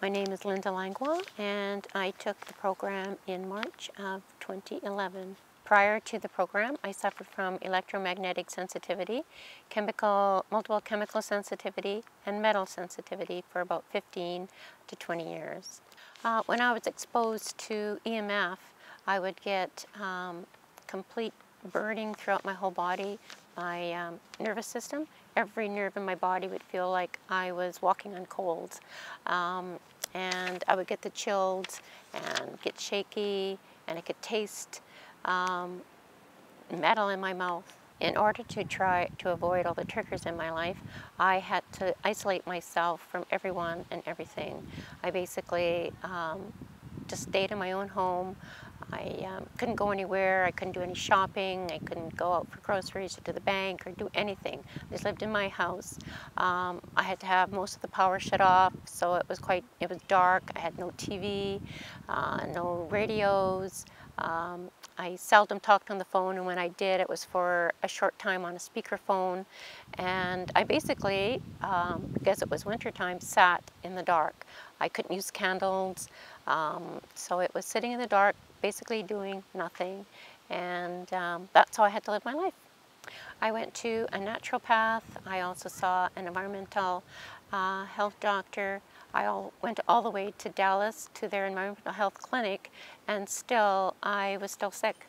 My name is Linda Langlois, and I took the program in March of 2011. Prior to the program, I suffered from electromagnetic sensitivity, multiple chemical sensitivity, and metal sensitivity for about 15 to 20 years. When I was exposed to EMF, I would get complete burning throughout my whole body, my nervous system. Every nerve in my body would feel like I was walking on coals. And I would get the chills and get shaky, and I could taste metal in my mouth. In order to try to avoid all the triggers in my life, I had to isolate myself from everyone and everything. I basically just stayed in my own home. I couldn't go anywhere. I couldn't do any shopping. I couldn't go out for groceries or to the bank or do anything. I just lived in my house. I had to have most of the power shut off, so it was dark. I had no TV, no radios. I seldom talked on the phone, and when I did, it was for a short time on a speakerphone. And I basically, because it was wintertime, sat in the dark. I couldn't use candles, so it was sitting in the dark, basically doing nothing. And that's how I had to live my life. I went to a naturopath. I also saw an environmental health doctor. I went all the way to Dallas to their environmental health clinic, and I was still sick,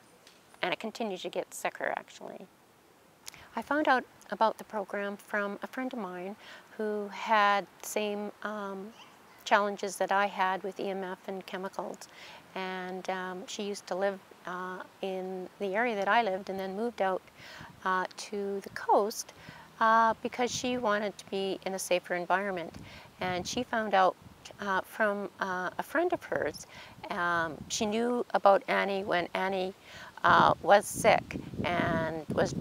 and I continued to get sicker, actually. I found out about the program from a friend of mine who had the same challenges that I had with EMF and chemicals, and she used to live in the area that I lived and then moved out to the coast because she wanted to be in a safer environment. And she found out from a friend of hers, she knew about Annie when Annie was sick and was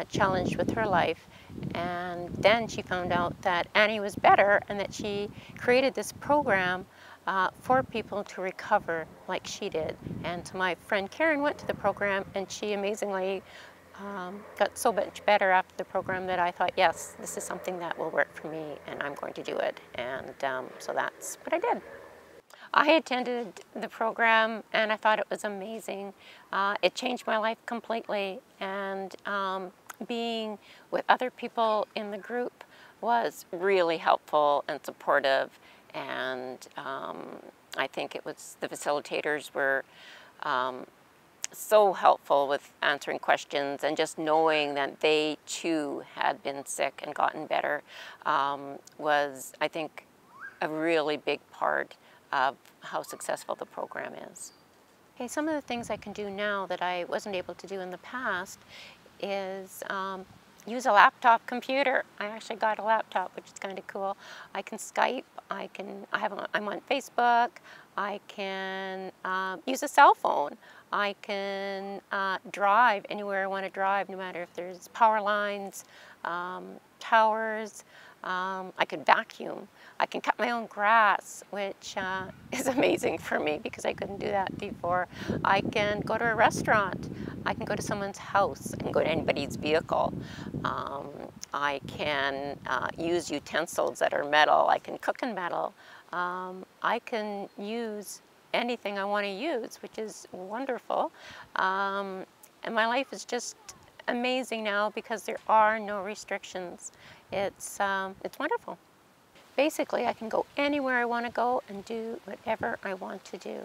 challenged with her life. And then she found out that Annie was better, and that she created this program for people to recover like she did. And so my friend Karen went to the program, and she amazingly got so much better after the program that I thought, yes, this is something that will work for me, and I'm going to do it. And so that's what I did. I attended the program, and I thought it was amazing. It changed my life completely, and being with other people in the group was really helpful and supportive. And I think the facilitators were so helpful with answering questions, and just knowing that they too had been sick and gotten better was, I think, a really big part of how successful the program is. Okay, some of the things I can do now that I wasn't able to do in the past is use a laptop computer. I actually got a laptop, which is kind of cool. I can Skype. I'm on Facebook. I can use a cell phone. I can drive anywhere I want to drive, no matter if there's power lines, towers. I could vacuum. I can cut my own grass, which is amazing for me because I couldn't do that before. I can go to a restaurant. I can go to someone's house. I can go to anybody's vehicle. I can use utensils that are metal. I can cook in metal. I can use anything I want to use, which is wonderful. And my life is just amazing now because there are no restrictions. It's wonderful. Basically, I can go anywhere I want to go and do whatever I want to do.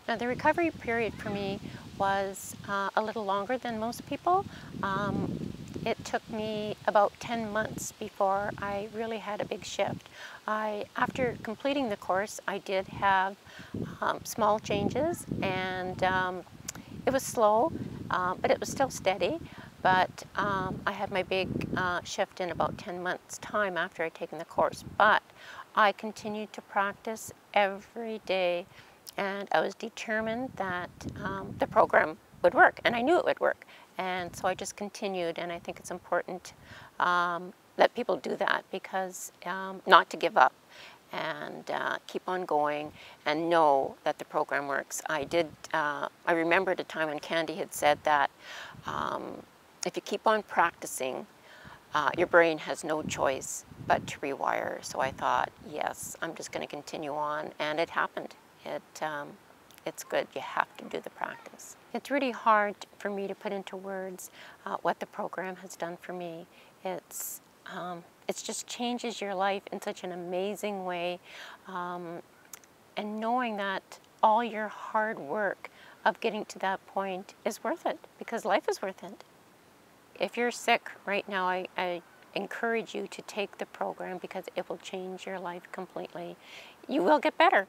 Now, the recovery period for me was a little longer than most people. It took me about 10 months before I really had a big shift. After completing the course, I did have small changes, and it was slow, but it was still steady. But I had my big shift in about 10 months' time after I'd taken the course. But I continued to practice every day, and I was determined that the program would work, and I knew it would work. And so I just continued, and I think it's important that people do that, because not to give up, and keep on going and know that the program works. I remembered a time when Candy had said that if you keep on practicing, your brain has no choice but to rewire. So I thought, yes, I'm just going to continue on, and it happened. It's good. You have to do the practice. It's really hard for me to put into words what the program has done for me. It's just changes your life in such an amazing way, and knowing that all your hard work of getting to that point is worth it, because life is worth it. If you're sick right now, I encourage you to take the program, because it will change your life completely. You will get better.